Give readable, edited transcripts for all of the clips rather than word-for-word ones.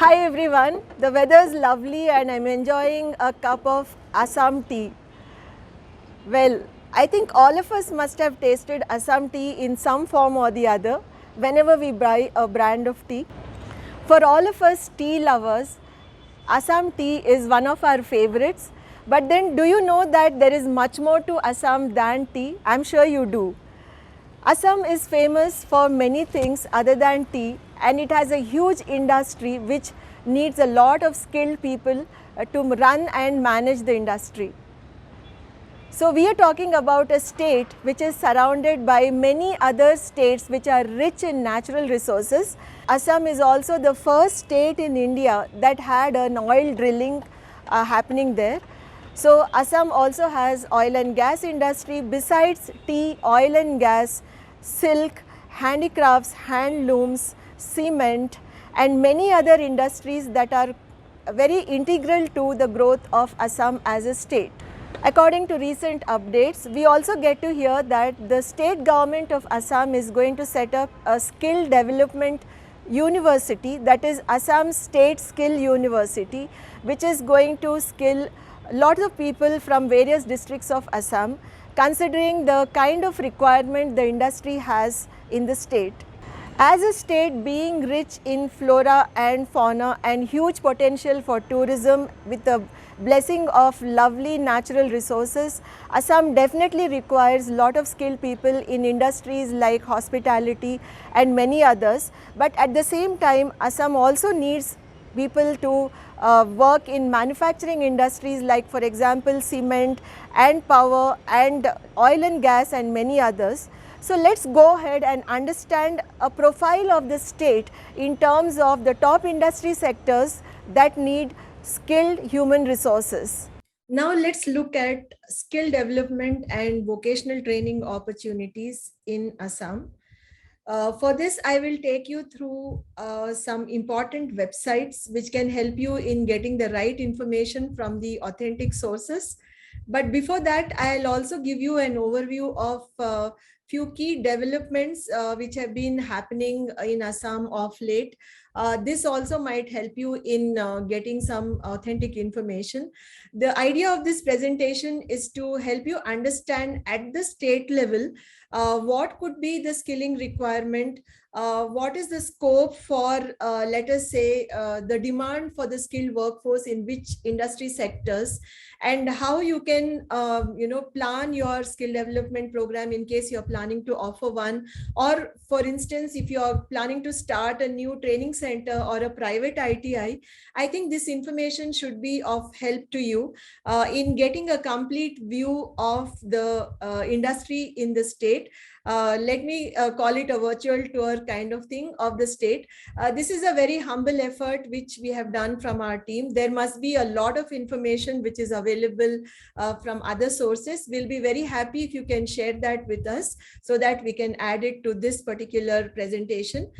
Hi everyone, the weather is lovely and I'm enjoying a cup of Assam tea. Well, I think all of us must have tasted Assam tea in some form or the other whenever we buy a brand of tea. For all of us tea lovers, Assam tea is one of our favorites. But then do you know that there is much more to Assam than tea? I'm sure you do. Assam is famous for many things other than tea, and it has a huge industry which needs a lot of skilled people to run and manage the industry. So we are talking about a state which is surrounded by many other states which are rich in natural resources. Assam is also the first state in India that had an oil drilling happening there. So Assam also has oil and gas industry. Besides tea, oil and gas, silk, handicrafts, handlooms, cement and many other industries that are very integral to the growth of Assam as a state. According to recent updates, we also get to hear that the state government of Assam is going to set up a skill development university, that is Assam State Skill University, which is going to skill lots of people from various districts of Assam, considering the kind of requirement the industry has in the state. As a state being rich in flora and fauna and huge potential for tourism with the blessing of lovely natural resources, Assam definitely requires a lot of skilled people in industries like hospitality and many others. But at the same time, Assam also needs people to work in manufacturing industries like, for example, cement and power and oil and gas and many others. So let's go ahead and understand a profile of the state in terms of the top industry sectors that need skilled human resources. Now let's look at skill development and vocational training opportunities in Assam. For this, I will take you through some important websites which can help you in getting the right information from the authentic sources. But before that, I'll also give you an overview of few key developments which have been happening in Assam of late. This also might help you in getting some authentic information. The idea of this presentation is to help you understand at the state level what could be the skilling requirement, what is the scope for, let us say, the demand for the skilled workforce in which industry sectors, and how you can plan your skill development program in case you're planning to offer one, or for instance if you're planning to start a new training center or a private ITI. I think this information should be of help to you in getting a complete view of the industry in the state. Let me call it a virtual tour kind of thing of the state. This is a very humble effort which we have done from our team. There must be a lot of information which is available from other sources. We'll be very happy if you can share that with us so that we can add it to this particular presentation.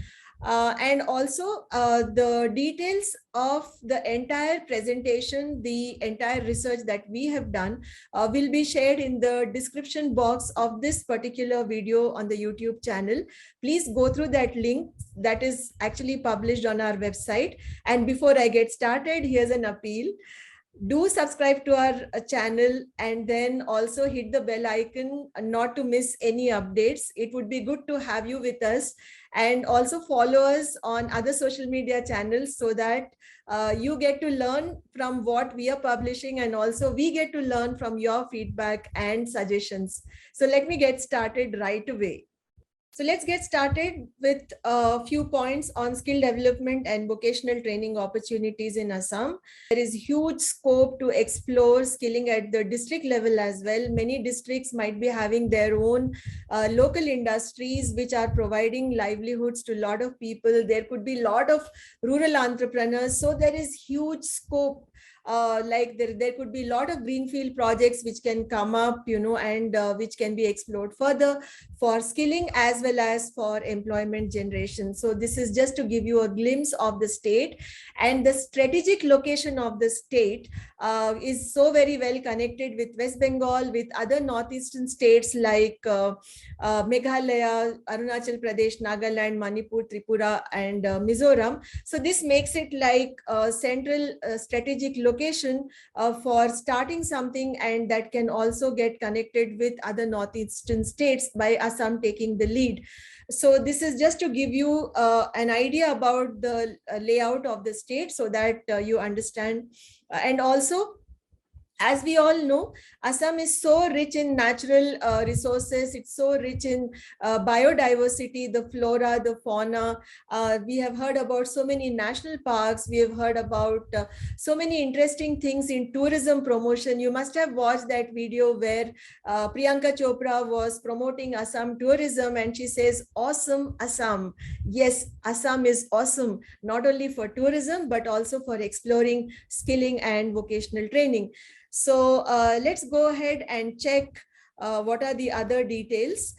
And also the details of the entire presentation, the entire research that we have done will be shared in the description box of this particular video on the YouTube channel. Please go through that link that is actually published on our website. And before I get started, here's an appeal. Do subscribe to our channel and then also hit the bell icon not to miss any updates. It would be good to have you with us, and also follow us on other social media channels so that you get to learn from what we are publishing, and also we get to learn from your feedback and suggestions. So let me get started right away. So let's get started with a few points on skill development and vocational training opportunities in Assam. There is huge scope to explore skilling at the district level as well. Many districts might be having their own local industries which are providing livelihoods to a lot of people. There could be a lot of rural entrepreneurs. So there is huge scope like there could be a lot of greenfield projects which can come up, and which can be explored further for skilling as well as for employment generation. So this is just to give you a glimpse of the state, and the strategic location of the state is so very well connected with West Bengal, with other northeastern states like Meghalaya, Arunachal Pradesh, Nagaland, Manipur, Tripura, and Mizoram. So this makes it like a central strategic location for starting something, and that can also get connected with other northeastern states by Assam taking the lead. So this is just to give you an idea about the layout of the state, so that you understand. And also, as we all know, Assam is so rich in natural resources. It's so rich in biodiversity, the flora, the fauna. We have heard about so many national parks. We have heard about so many interesting things in tourism promotion. You must have watched that video where Priyanka Chopra was promoting Assam tourism, and she says, "Awesome Assam." Yes, Assam is awesome, not only for tourism, but also for exploring, skilling, and vocational training. So let's go ahead and check what are the other details.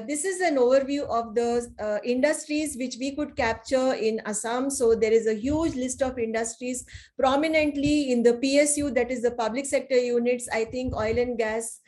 This is an overview of the industries which we could capture in Assam. So there is a huge list of industries prominently in the PSU, that is the public sector units. I think oil and gas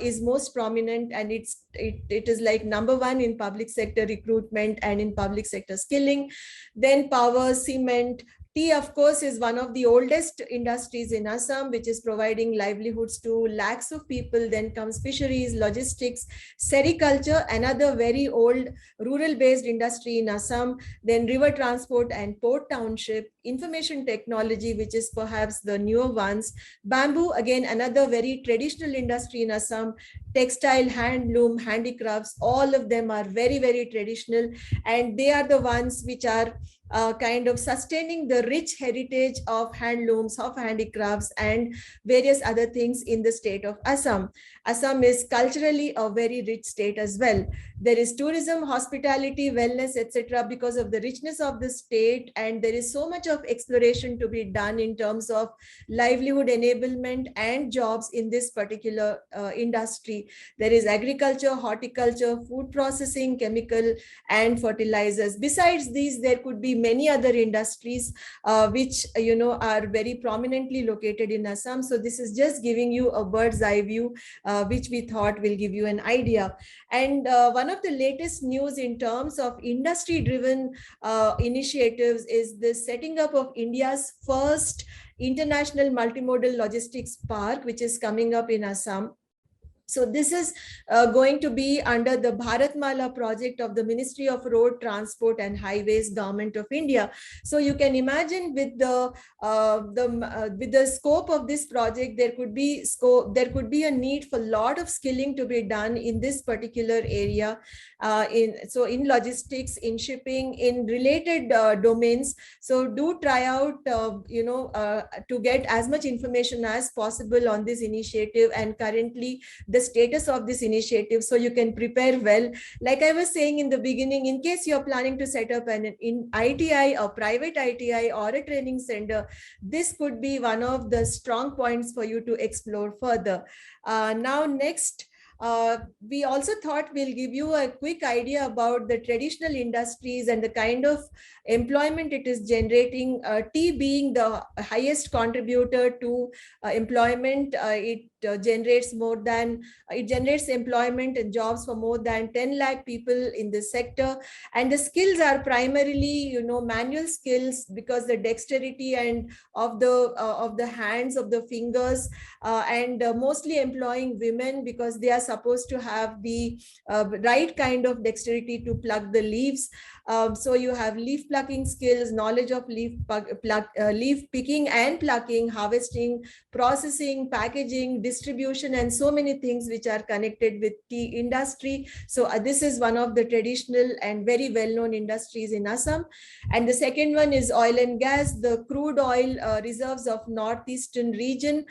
is most prominent, and it is like number one in public sector recruitment and in public sector skilling. Then power, cement. Tea, of course, is one of the oldest industries in Assam, which is providing livelihoods to lakhs of people. Then comes fisheries, logistics, sericulture, another very old rural-based industry in Assam. Then river transport and port township, information technology, which is perhaps the newer ones. Bamboo, again, another very traditional industry in Assam. Textile, handloom, handicrafts, all of them are very, very traditional. And they are the ones which are kind of sustaining the rich heritage of handlooms, of handicrafts, and various other things in the state of Assam. Assam is culturally a very rich state as well. There is tourism, hospitality, wellness, etc. because of the richness of the state, and there is so much of exploration to be done in terms of livelihood enablement and jobs in this particular industry. There is agriculture, horticulture, food processing, chemical, and fertilizers. Besides these, there could be many other industries which are very prominently located in Assam. So this is just giving you a bird's eye view, which we thought will give you an idea. And one of the latest news in terms of industry-driven initiatives is the setting up of India's first international multimodal logistics park, which is coming up in Assam. So this is going to be under the Bharatmala project of the Ministry of Road Transport and Highways, Government of India. So you can imagine with the scope of this project, there could be a need for a lot of skilling to be done in this particular area, in logistics, in shipping, in related domains. So do try out to get as much information as possible on this initiative and currently the status of this initiative, so you can prepare well. Like I was saying in the beginning, in case you're planning to set up an ITI or private ITI or a training center, this could be one of the strong points for you to explore further. Now next, we also thought we'll give you a quick idea about the traditional industries and the kind of employment it is generating. Tea being the highest contributor to employment, it generates employment and jobs for more than 10 lakh people in this sector. And the skills are primarily, manual skills, because the dexterity and of the hands, of the fingers, and mostly employing women because they are supposed to have the right kind of dexterity to pluck the leaves. So you have leaf plucking skills, knowledge of leaf picking and plucking, harvesting, processing, packaging, distribution, and so many things which are connected with tea industry. So this is one of the traditional and very well-known industries in Assam. And the second one is oil and gas, the crude oil reserves of northeastern region,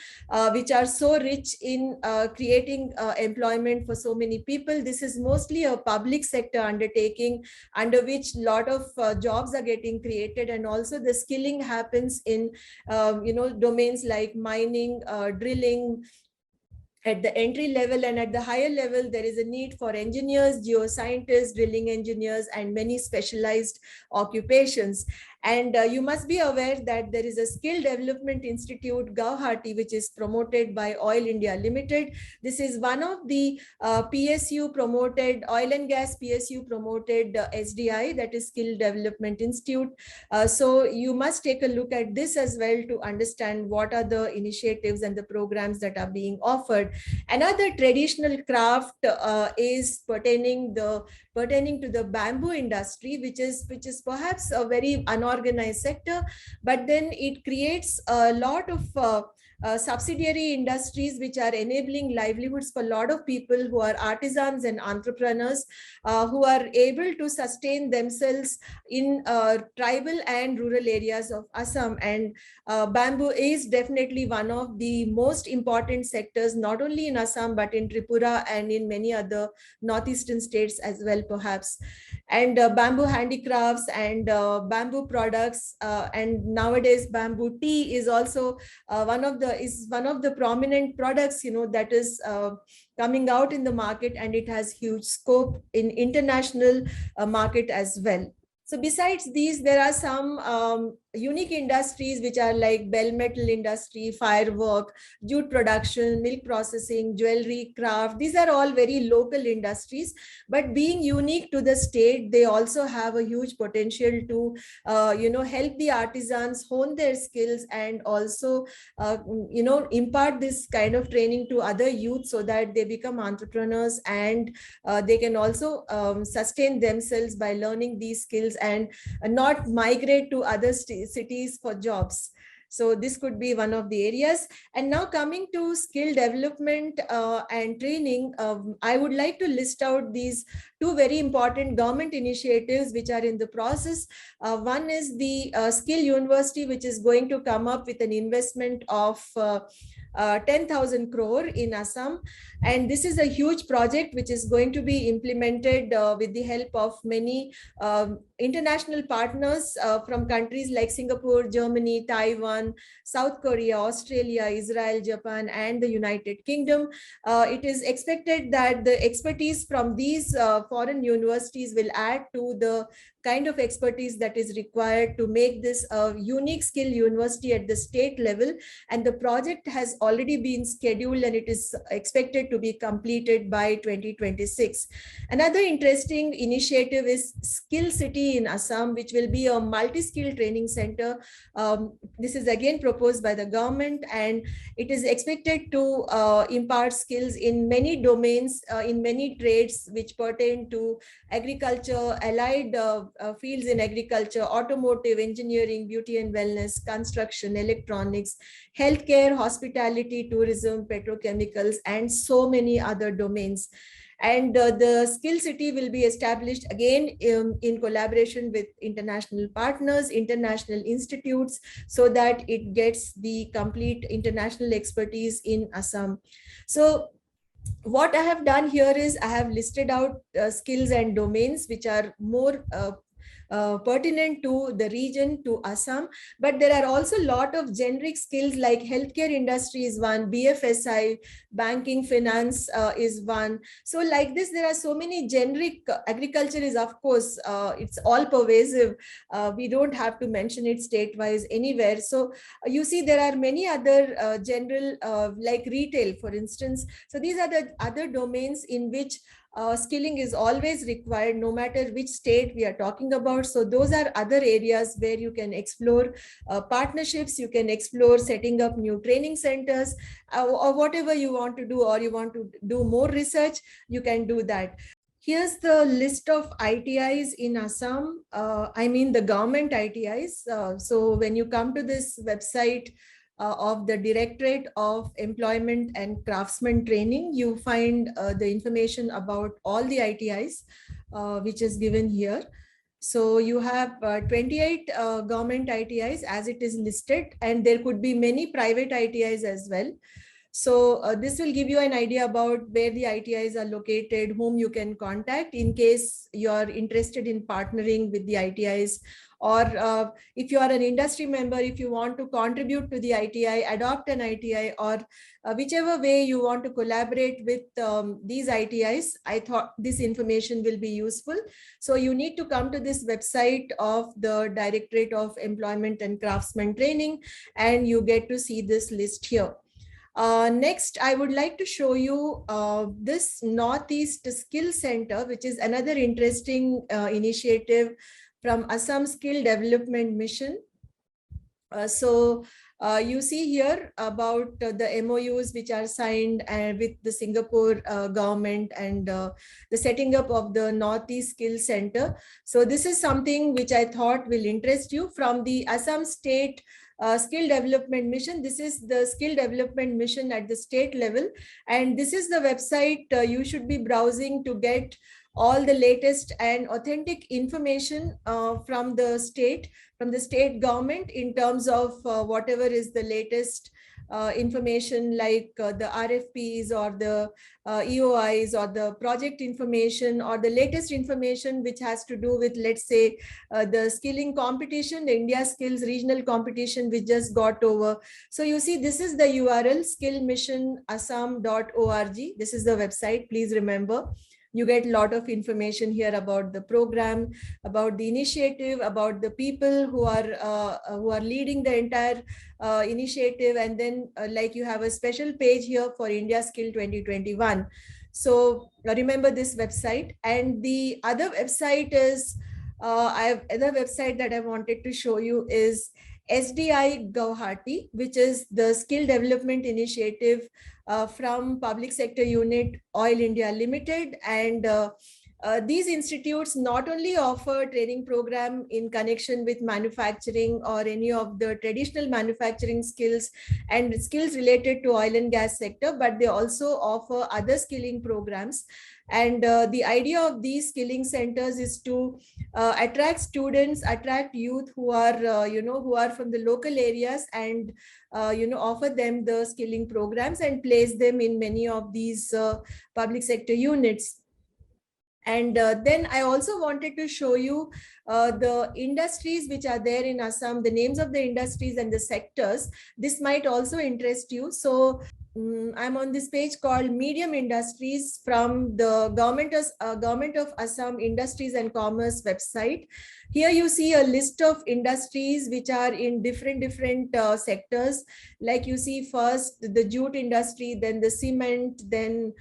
which are so rich in creating employment employment for so many people. This is mostly a public sector undertaking under which a lot of jobs are getting created, and also the skilling happens in domains like mining, drilling, at the entry level, and at the higher level there is a need for engineers, geoscientists, drilling engineers, and many specialized occupations. And you must be aware that there is a skill development institute, Guwahati, which is promoted by Oil India Limited. This is one of the PSU promoted, oil and gas PSU promoted SDI, that is Skill Development Institute. So you must take a look at this as well to understand what are the initiatives and the programs that are being offered. Another traditional craft is pertaining to the bamboo industry, which is perhaps a very unorganized sector, but then it creates a lot of subsidiary industries which are enabling livelihoods for a lot of people who are artisans and entrepreneurs, who are able to sustain themselves in tribal and rural areas of Assam. And bamboo is definitely one of the most important sectors, not only in Assam, but in Tripura and in many other northeastern states as well, perhaps. And bamboo handicrafts and bamboo products, and nowadays bamboo tea is also one of the prominent products, that is coming out in the market, and it has huge scope in international market as well. So besides these, there are some unique industries which are like bell metal industry, firework, jute production, milk processing, jewelry, craft. These are all very local industries, but being unique to the state, they also have a huge potential to help the artisans hone their skills, and also impart this kind of training to other youth so that they become entrepreneurs, and they can also sustain themselves by learning these skills and not migrate to other cities for jobs. So this could be one of the areas. And now coming to skill development and training, I would like to list out these two very important government initiatives which are in the process. One is the Skill University, which is going to come up with an investment of 10,000 crore in Assam. And this is a huge project which is going to be implemented with the help of many international partners from countries like Singapore, Germany, Taiwan, South Korea, Australia, Israel, Japan, and the United Kingdom. It is expected that the expertise from these foreign universities will add to the kind of expertise that is required to make this a unique skill university at the state level. And the project has already been scheduled, and it is expected to be completed by 2026. Another interesting initiative is Skill City in Assam, which will be a multi-skill training center. This is again proposed by the government, and it is expected to impart skills in many domains, in many trades which pertain to agriculture, allied fields in agriculture, automotive, engineering, beauty and wellness, construction, electronics, healthcare, hospitality, tourism, petrochemicals, and so many other domains. And the Skill City will be established again in collaboration with international partners, international institutes, so that it gets the complete international expertise in Assam. So what I have done here is I have listed out skills and domains which are more pertinent to the region, to Assam, but there are also a lot of generic skills like healthcare industry is one, BFSI, banking, finance is one. So like this, there are so many generic. Agriculture is, of course, it's all pervasive. We don't have to mention it state-wise anywhere. So you see, there are many other general, like retail, for instance. So these are the other domains in which skilling is always required, no matter which state we are talking about. So those are other areas where you can explore partnerships, you can explore setting up new training centers, or whatever you want to do, or you want to do more research, you can do that. Here's the list of ITIs in Assam. I mean the government ITIs. So when you come to this website of the Directorate of Employment and Craftsman Training, you find the information about all the ITIs, which is given here. So you have 28 government ITIs as it is listed, and there could be many private ITIs as well. So this will give you an idea about where the ITIs are located, whom you can contact in case you're interested in partnering with the ITIs, or if you are an industry member, if you want to contribute to the ITI, adopt an ITI, or whichever way you want to collaborate with these ITIs, I thought this information will be useful. So you need to come to this website of the Directorate of Employment and Craftsman Training, and you get to see this list here. Next, I would like to show you this Northeast Skill Center, which is another interesting initiative from Assam Skill Development Mission. You see here about the MOUs which are signed with the Singapore government, and the setting up of the Northeast Skill Center. So this is something which I thought will interest you from the Assam State Skill Development Mission. This is the skill development mission at the state level, and this is the website you should be browsing to get all the latest and authentic information from the state government in terms of whatever is the latest information, like the RFPs or the EOIs or the project information, or the latest information which has to do with, let's say, the skilling competition, the India Skills Regional Competition which just got over. So you see, this is the URL, skillmissionassam.org. This is the website, please remember. You get a lot of information here about the program, about the initiative, about the people who are leading the entire initiative, and then like you have a special page here for India Skill 2021. So remember this website. And the other website is other website that I wanted to show you is SDI Guwahati, which is the skill development initiative from Public Sector Unit Oil India Limited. And these institutes not only offer training program in connection with manufacturing or any of the traditional manufacturing skills and skills related to oil and gas sector, but they also offer other skilling programs. And the idea of these skilling centers is to attract students, attract youth who are, who are from the local areas, and, offer them the skilling programs and place them in many of these public sector units. And then I also wanted to show you the industries which are there in Assam, the names of the industries and the sectors. This might also interest you. So I'm on this page called Medium Industries from the Government of Assam Industries and Commerce website. Here you see a list of industries which are in different sectors. Like you see first the jute industry, then the cement, then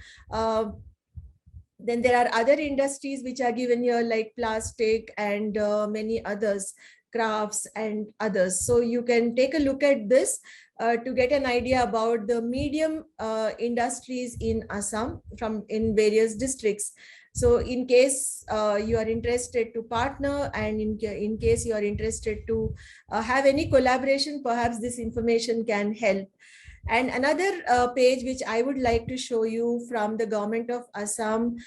there are other industries which are given here like plastic and many others, crafts and others. So you can take a look at this to get an idea about the medium industries in Assam from in various districts. So in case you are interested to partner, and in case you are interested to have any collaboration, perhaps this information can help. And another page which I would like to show you from the Government of Assam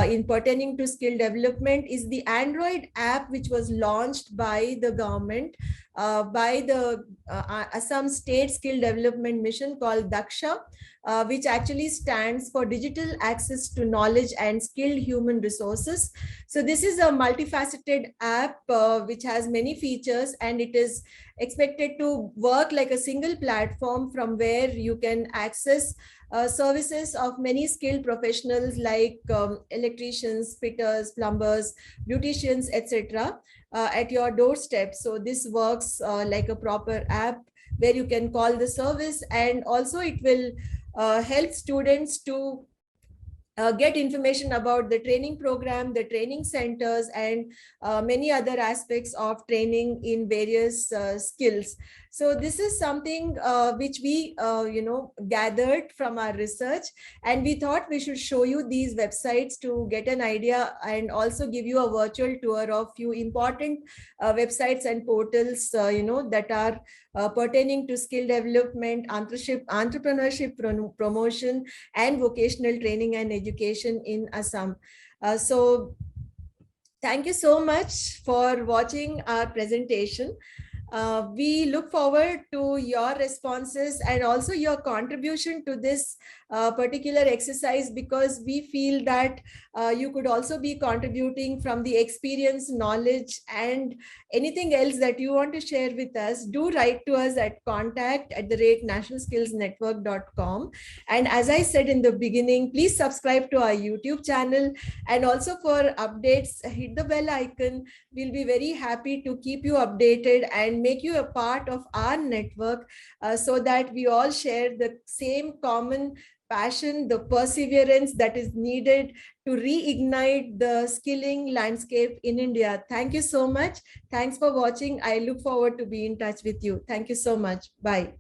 in pertaining to skill development is the Android app which was launched by the government, by the Assam State Skill Development Mission, called Daksha, which actually stands for Digital Access to Knowledge and Skilled Human Resources. So this is a multifaceted app which has many features, and it is expected to work like a single platform from where you can access services of many skilled professionals like electricians, fitters, plumbers, beauticians, etc. At your doorstep. So this works like a proper app where you can call the service, and also it will help students to get information about the training program, the training centers, and many other aspects of training in various skills. So this is something which we, gathered from our research, and we thought we should show you these websites to get an idea and also give you a virtual tour of few important websites and portals, that are pertaining to skill development, entrepreneurship promotion, and vocational training and education in Assam. So thank you so much for watching our presentation. We look forward to your responses and also your contribution to this particular exercise, because we feel that you could also be contributing from the experience, knowledge, and anything else that you want to share with us. Do write to us at contact@nationalskillsnetwork.com. And as I said in the beginning, please subscribe to our YouTube channel, and also for updates, hit the bell icon. We'll be very happy to keep you updated and make you a part of our network, so that we all share the same common passion, the perseverance that is needed to reignite the skilling landscape in India. Thank you so much. Thanks for watching. I look forward to be in touch with you. Thank you so much. Bye.